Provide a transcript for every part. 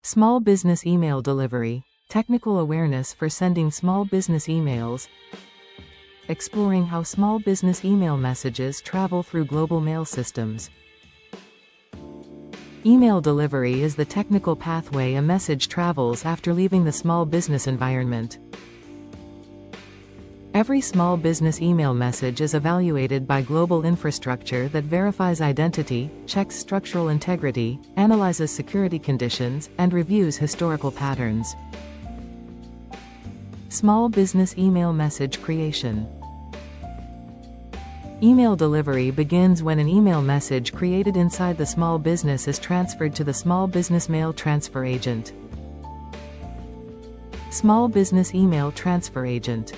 Small business email delivery, technical awareness for sending small business emails. Exploring how small business email messages travel through global mail systems. Email delivery is the technical pathway a message travels after leaving the small business environment. Every small business email message is evaluated by global infrastructure that verifies identity, checks structural integrity, analyzes security conditions, and reviews historical patterns. Small business email message creation. Email delivery begins when an email message created inside the small business is transferred to the small business mail transfer agent. Small business email transfer agent.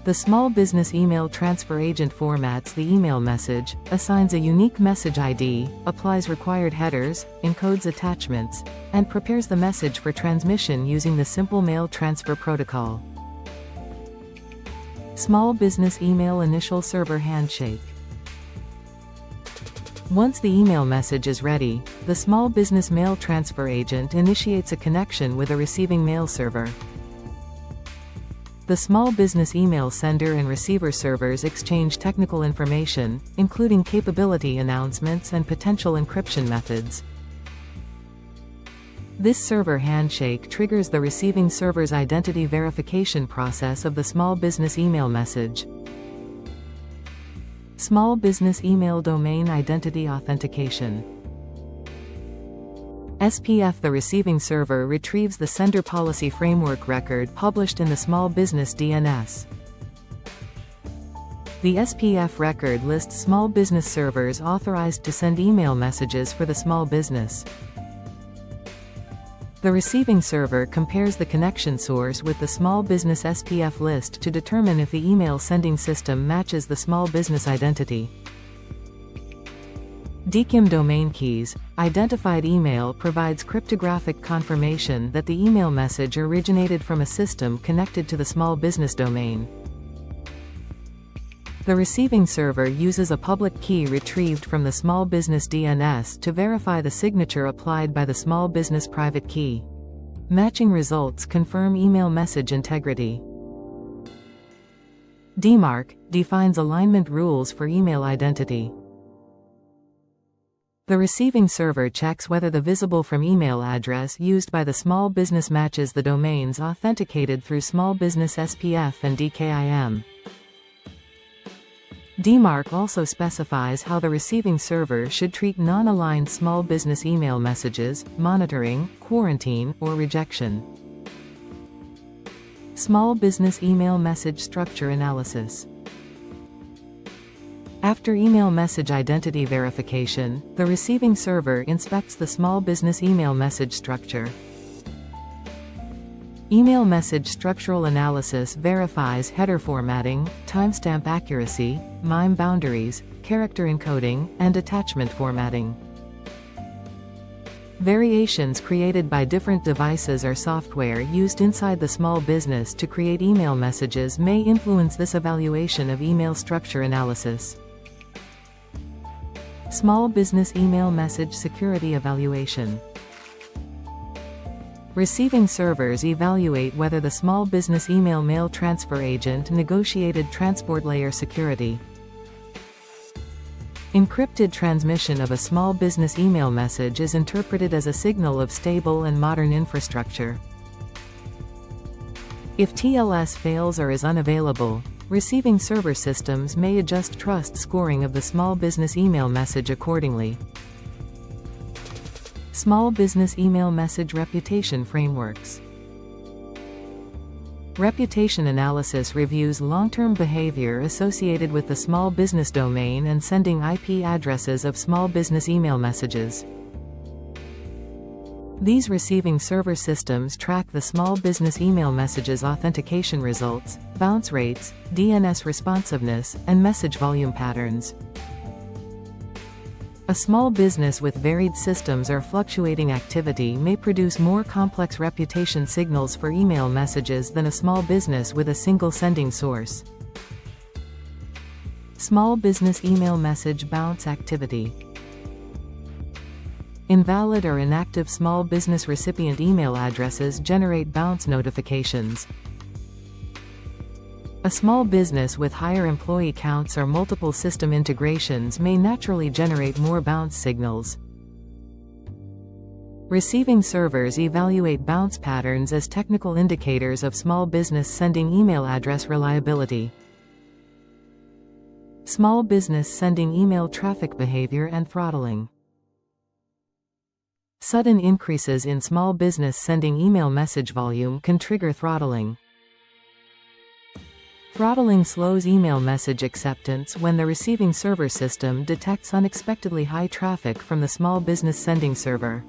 The small business email transfer agent formats the email message, assigns a unique message ID, applies required headers, encodes attachments, and prepares the message for transmission using the simple mail transfer protocol. Small business email initial server handshake. Once the email message is ready, the small business mail transfer agent initiates a connection with a receiving mail server. The small business email sender and receiver servers exchange technical information, including capability announcements and potential encryption methods. This server handshake triggers the receiving server's identity verification process of the small business email message. Small business email domain identity authentication. SPF. The receiving server retrieves the sender policy framework record published in the small business DNS. The SPF record lists small business servers authorized to send email messages for the small business. The receiving server compares the connection source with the small business SPF list to determine if the email sending system matches the small business identity. DKIM domain keys. Identified email provides cryptographic confirmation that the email message originated from a system connected to the small business domain. The receiving server uses a public key retrieved from the small business DNS to verify the signature applied by the small business private key. Matching results confirm email message integrity. DMARC defines alignment rules for email identity. The receiving server checks whether the visible from email address used by the small business matches the domains authenticated through small business SPF and DKIM. DMARC also specifies how the receiving server should treat non-aligned small business email messages, monitoring, quarantine, or rejection. Small business email message structure analysis. After email message identity verification, the receiving server inspects the small business email message structure. Email message structural analysis verifies header formatting, timestamp accuracy, MIME boundaries, character encoding, and attachment formatting. Variations created by different devices or software used inside the small business to create email messages may influence this evaluation of email structure analysis. Small business email message security evaluation. Receiving servers evaluate whether the small business email mail transfer agent negotiated transport layer security. Encrypted transmission of a small business email message is interpreted as a signal of stable and modern infrastructure. If TLS fails or is unavailable, receiving server systems may adjust trust scoring of the small business email message accordingly. Small business email message reputation frameworks. Reputation analysis reviews long-term behavior associated with the small business domain and sending IP addresses of small business email messages. These receiving server systems track the small business email messages authentication results, bounce rates, DNS responsiveness, and message volume patterns. A small business with varied systems or fluctuating activity may produce more complex reputation signals for email messages than a small business with a single sending source. Small business email message bounce activity. Invalid or inactive small business recipient email addresses generate bounce notifications. A small business with higher employee counts or multiple system integrations may naturally generate more bounce signals. Receiving servers evaluate bounce patterns as technical indicators of small business sending email address reliability. Small business sending email traffic behavior and throttling. Sudden increases in small business sending email message volume can trigger throttling. Throttling slows email message acceptance when the receiving server system detects unexpectedly high traffic from the small business sending server.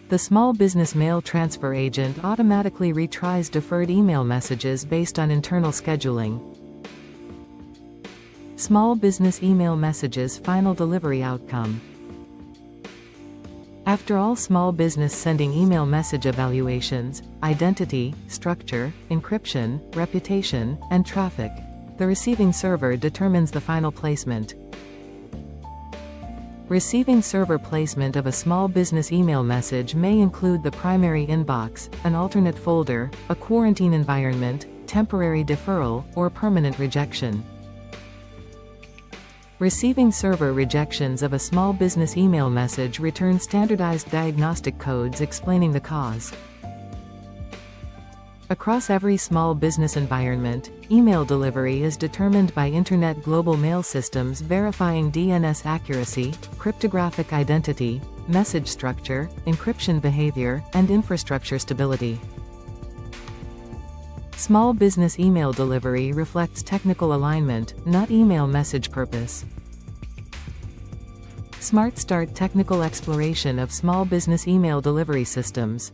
The small business mail transfer agent automatically retries deferred email messages based on internal scheduling. Small business email messages final delivery outcome. After all small business sending email message evaluations, identity, structure, encryption, reputation, and traffic, the receiving server determines the final placement. Receiving server placement of a small business email message may include the primary inbox, an alternate folder, a quarantine environment, temporary deferral, or permanent rejection. Receiving server rejections of a small business email message return standardized diagnostic codes explaining the cause. Across every small business environment, email delivery is determined by Internet Global Mail Systems verifying DNS accuracy, cryptographic identity, message structure, encryption behavior, and infrastructure stability. Small business email delivery reflects technical alignment, not email message purpose. SmartStart technical exploration of small business email delivery systems.